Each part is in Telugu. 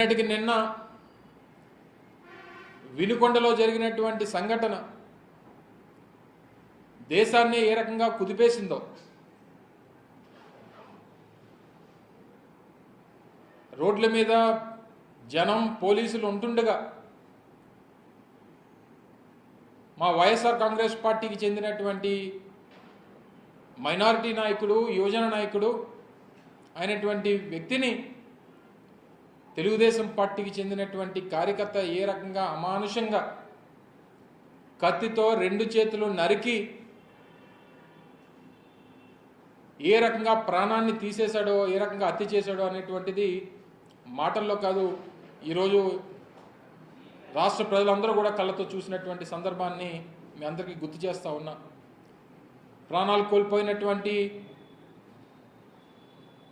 నిన్న వినుకొండలో జరిగినటువంటి సంఘటన దేశాన్ని ఏ రకంగా కుదిపేసిందో, రోడ్ల మీద జనం పోలీసులు ఉంటుండగా మా వైఎస్ఆర్ కాంగ్రెస్ పార్టీకి చెందినటువంటి మైనారిటీ నాయకుడు, యువజన నాయకుడు అయినటువంటి వ్యక్తిని తెలుగుదేశం పార్టీకి చెందినటువంటి కార్యకర్త ఏ రకంగా అమానుషంగా కత్తితో 2 చేతులు నరికి ఏ రకంగా ప్రాణాన్ని తీసేశాడో, ఏ రకంగా హత్య చేశాడో అనేటువంటిది మాటల్లో కాదు, ఈరోజు రాష్ట్ర ప్రజలందరూ కూడా కళ్ళతో చూసినటువంటి సందర్భాన్ని మీ అందరికీ గుర్తు చేస్తూ ఉన్నా. ప్రాణాలు కోల్పోయినటువంటి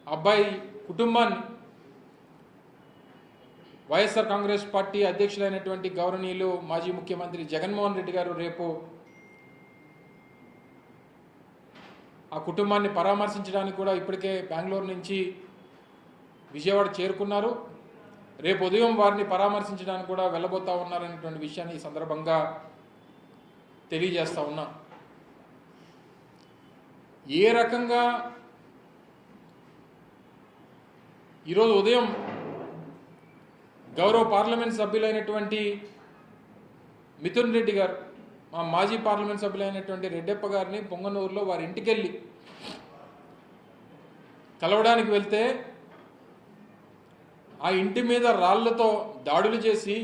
అబ్బాయి కుటుంబాన్ని వైఎస్ఆర్ కాంగ్రెస్ పార్టీ అధ్యక్షులైనటువంటి గౌరవనీయులు మాజీ ముఖ్యమంత్రి జగన్మోహన్ రెడ్డి గారు రేపు ఆ కుటుంబాన్ని పరామర్శించడానికి కూడా ఇప్పటికే బెంగళూరు నుంచి విజయవాడ చేరుకున్నారు. రేపు ఉదయం వారిని పరామర్శించడానికి కూడా వెళ్ళబోతా ఉన్నారనేటువంటి విషయాన్ని ఈ సందర్భంగా తెలియజేస్తా ఉన్నా. ఏ రకంగా ఈరోజు ఉదయం గౌరవ పార్లమెంట్ సభ్యులైనటువంటి మిథున్ రెడ్డి గారు, మా మాజీ పార్లమెంట్ సభ్యులైనటువంటి రెడ్డప్ప గారిని పొంగనూరులో వారి ఇంటికి వెళ్ళి కలవడానికి వెళ్తే ఆ ఇంటి మీద రాళ్లతో దాడులు చేసి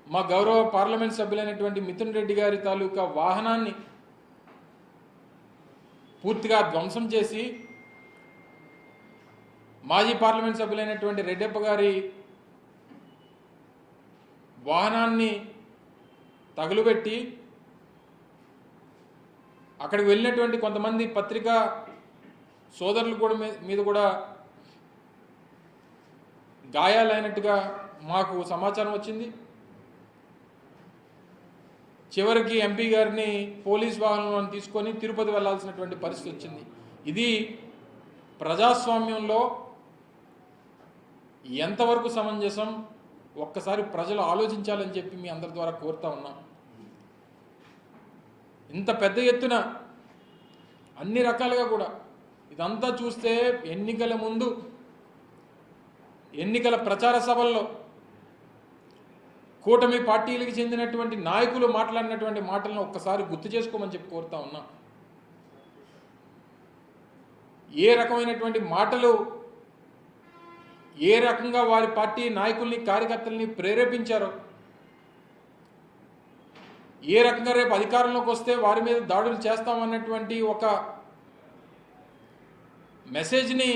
మా గౌరవ పార్లమెంట్ సభ్యులైనటువంటి మిథున్ రెడ్డి గారి తాలూకా వాహనాన్ని పూర్తిగా ధ్వంసం చేసి మాజీ పార్లమెంట్ సభ్యులైనటువంటి రెడ్డప్ప గారి వాహనాన్ని తగులుబెట్టి అక్కడికి వెళ్ళినటువంటి కొంతమంది పత్రికా సోదరులు కూడా మీద కూడా గాయాలైనట్టుగా మాకు సమాచారం వచ్చింది. చివరికి ఎంపీ గారిని పోలీస్ వాహనంలో తీసుకొని తిరుపతి వెళ్లాల్సినటువంటి పరిస్థితి వచ్చింది. ఇది ప్రజాస్వామ్యంలో ఎంతవరకు సమంజసం ఒక్కసారి ప్రజలు ఆలోచించాలని చెప్పి మీ అందరి ద్వారా కోరుతా ఉన్నాం. ఇంత పెద్ద ఎత్తున అన్ని రకాలుగా కూడా ఇదంతా చూస్తే ఎన్నికల ముందు ఎన్నికల ప్రచార సభల్లో కూటమి పార్టీలకు చెందినటువంటి నాయకులు మాట్లాడినటువంటి మాటలను ఒక్కసారి గుర్తు చేసుకోమని చెప్పి కోరుతా ఉన్నా. ఏ రకమైనటువంటి మాటలు, ఏ రకంగా వారి పార్టీ నాయకుల్ని కార్యకర్తల్ని ప్రేరేపించారో, ఏ రకంగా రేపు అధికారంలోకి వస్తే వారి మీద దాడులు చేస్తామన్నటువంటి ఒక మెసేజ్ని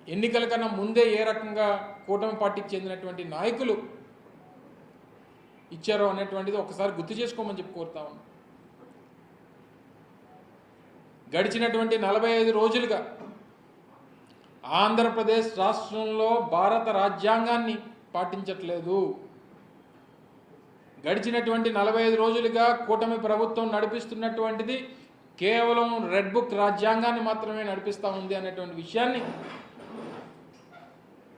ఎన్నికల కన్నా ముందే ఏ రకంగా కూటమి పార్టీకి చెందినటువంటి నాయకులు ఇచ్చారో అనేటువంటిది ఒకసారి గుర్తు చేసుకోమని చెప్పి కోరుతా ఉన్నాం. గడిచినటువంటి 45 రోజులుగా ఆంధ్రప్రదేశ్ రాష్ట్రంలో భారత రాజ్యాంగాన్ని పాటించట్లేదు. గడిచినటువంటి 45 రోజులుగా కూటమి ప్రభుత్వం నడిపిస్తున్నటువంటిది కేవలం రెడ్ బుక్ రాజ్యాంగాన్ని మాత్రమే నడిపిస్తూ ఉంది అనేటువంటి విషయాన్ని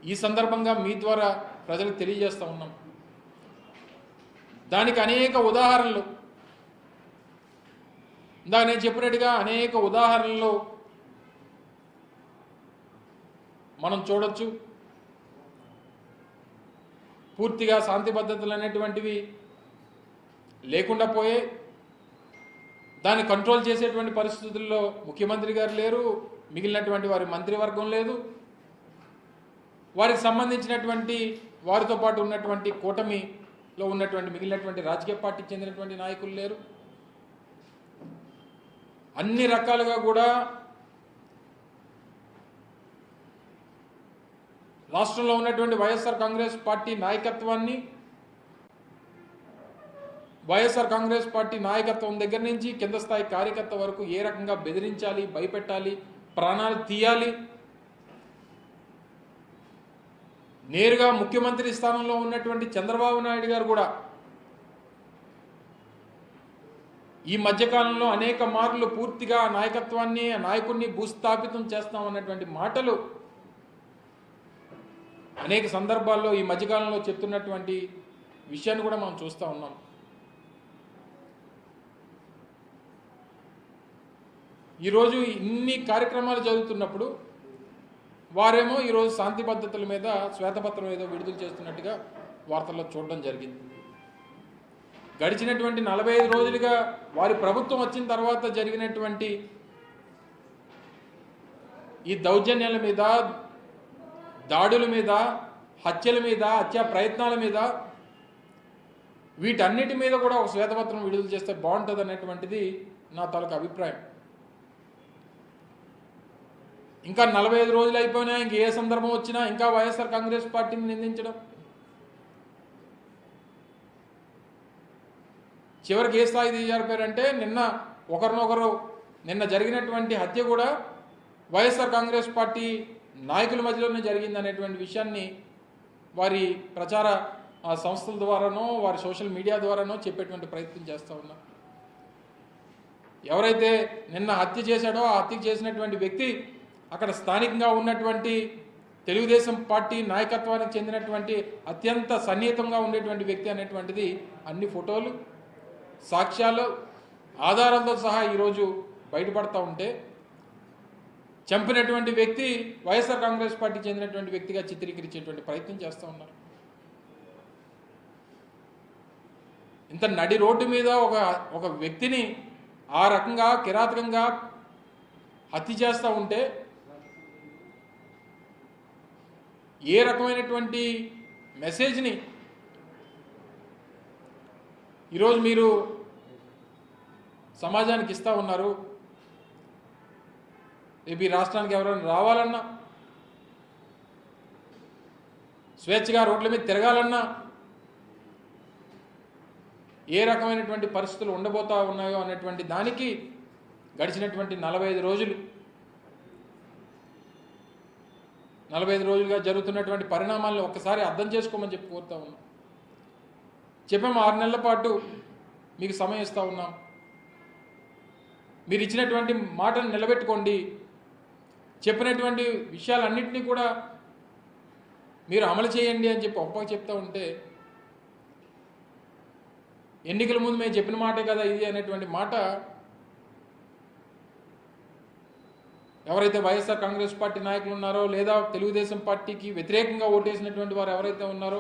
ఈ సందర్భంగా మీ ద్వారా ప్రజలకు తెలియజేస్తూ ఉన్నాం. దానికి అనేక ఉదాహరణలు, ఇందాక నేను చెప్పినట్టుగా అనేక ఉదాహరణలు మనం చూడొచ్చు. పూర్తిగా శాంతి భద్రతలు అనేటువంటివి లేకుండా పోయే, దాన్ని కంట్రోల్ చేసేటువంటి పరిస్థితుల్లో ముఖ్యమంత్రి గారు లేరు, మిగిలినటువంటి వారి మంత్రివర్గం లేదు, వారికి సంబంధించినటువంటి వారితో పాటు ఉన్నటువంటి కూటమిలో ఉన్నటువంటి మిగిలినటువంటి రాజకీయ పార్టీకి చెందినటువంటి నాయకులు లేరు. అన్ని రకాలుగా కూడా రాష్ట్రంలో ఉన్నటువంటి వైఎస్ఆర్ కాంగ్రెస్ పార్టీ నాయకత్వాన్ని, వైఎస్ఆర్ కాంగ్రెస్ పార్టీ నాయకత్వం దగ్గర నుంచి కింద స్థాయి కార్యకర్త వరకు ఏ రకంగా బెదిరించాలి, భయపెట్టాలి, ప్రాణాలు తీయాలి, నేరుగా ముఖ్యమంత్రి స్థానంలో ఉన్నటువంటి చంద్రబాబు నాయుడు గారు కూడా ఈ మధ్యకాలంలో అనేక మార్లు పూర్తిగా నాయకత్వాన్ని, నాయకుడిని భూస్థాపితం చేస్తామన్నటువంటి మాటలు అనేక సందర్భాల్లో ఈ మధ్యకాలంలో చెప్తున్నటువంటి విషయాన్ని కూడా మనం చూస్తూ ఉన్నాం. ఈరోజు ఇన్ని కార్యక్రమాలు జరుగుతున్నప్పుడు వారేమో ఈరోజు శాంతి భద్రతల మీద శ్వేతపత్రం ఏదో విడుదల చేస్తున్నట్టుగా వార్తల్లో చూడడం జరిగింది. గడిచినటువంటి 45 రోజులుగా వారి ప్రభుత్వం వచ్చిన తర్వాత జరిగినటువంటి ఈ దౌర్జన్యాల మీద, దాడుల మీద, హత్యల మీద, హత్యా ప్రయత్నాల మీద, వీటన్నిటి మీద కూడా ఒక శ్వేతపత్రం విడుదల చేస్తే బాగుంటుంది అనేటువంటిది నా తాలూకు అభిప్రాయం. ఇంకా 45 రోజులు అయిపోయినా ఇంక ఏ సందర్భం వచ్చినా ఇంకా వైఎస్ఆర్ కాంగ్రెస్ పార్టీని నిందించడం, చివరికి ఏ స్థాయి దిగజారిపోయారంటే నిన్న జరిగినటువంటి హత్య కూడా వైఎస్ఆర్ కాంగ్రెస్ పార్టీ నాయకుల మధ్యలోనే జరిగింది అనేటువంటి విషయాన్ని వారి ప్రచార సంస్థల ద్వారానో వారి సోషల్ మీడియా ద్వారానో చెప్పేటువంటి ప్రయత్నం చేస్తూ ఉన్నారు. ఎవరైతే నిన్న హత్య చేశాడో ఆ హత్య చేసినటువంటి వ్యక్తి అక్కడ స్థానికంగా ఉన్నటువంటి తెలుగుదేశం పార్టీ నాయకత్వానికి చెందినటువంటి అత్యంత సన్నిహితంగా ఉండేటువంటి వ్యక్తి అనేటువంటిది అన్ని ఫోటోలు, సాక్ష్యాలు, ఆధారాలతో సహా ఈరోజు బయటపడతా ఉంటే చంపినటువంటి వ్యక్తి వైఎస్ఆర్ కాంగ్రెస్ పార్టీకి చెందినటువంటి వ్యక్తిగా చిత్రీకరించేటువంటి ప్రయత్నం చేస్తూ ఉన్నారు. ఇంత నడి రోడ్డు మీద ఒక వ్యక్తిని ఆ రకంగా కిరాతకంగా హత్య చేస్తూ ఉంటే ఏ రకమైనటువంటి మెసేజ్ని ఈరోజు మీరు సమాజానికి ఇస్తూ ఉన్నారు? రేపు ఈ రాష్ట్రానికి ఎవరైనా రావాలన్నా, స్వేచ్ఛగా రోడ్ల మీద తిరగాలన్నా ఏ రకమైనటువంటి పరిస్థితులు ఉండబోతా ఉన్నాయో అనేటువంటి దానికి గడిచినటువంటి 45 రోజులుగా జరుగుతున్నటువంటి పరిణామాలను ఒక్కసారి అర్థం చేసుకోమని చెప్పి కోరుతా ఉన్నాం. చెప్పాము 6 నెలల పాటు మీకు సమయం ఇస్తూ ఉన్నాం, మీరు ఇచ్చినటువంటి మాటను నిలబెట్టుకోండి, చెప్పినటువంటి విషయాలన్నింటినీ కూడా మీరు అమలు చేయండి అని చెప్పి ఒప్పగా చెప్తూ ఉంటే, ఎన్నికల ముందు మేము చెప్పిన మాటే కదా ఇది అనేటువంటి మాట ఎవరైతే వైఎస్ఆర్ కాంగ్రెస్ పార్టీ నాయకులు ఉన్నారో లేదా తెలుగుదేశం పార్టీకి వ్యతిరేకంగా ఓటేసినటువంటి వారు ఎవరైతే ఉన్నారో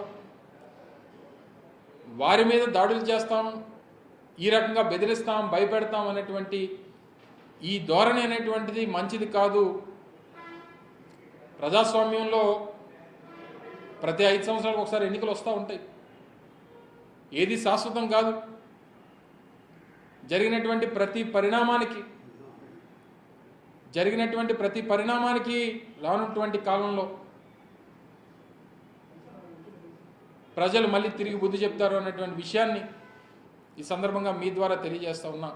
వారి మీద దాడులు చేస్తాం, ఈ రకంగా బెదిరిస్తాం, భయపెడతాం అనేటువంటి ఈ ధోరణి అనేటువంటిది మంచిది కాదు. ప్రజాస్వామ్యంలో ప్రతి 5 సంవత్సరాలకు ఒకసారి ఎన్నికలు వస్తూ ఉంటాయి, ఏది శాశ్వతం కాదు. జరిగినటువంటి ప్రతి పరిణామానికి రానున్నటువంటి కాలంలో ప్రజలు మళ్ళీ తిరిగి బుద్ధి చెప్తారు అన్నటువంటి విషయాన్ని ఈ సందర్భంగా మీ ద్వారా తెలియజేస్తా ఉన్నా.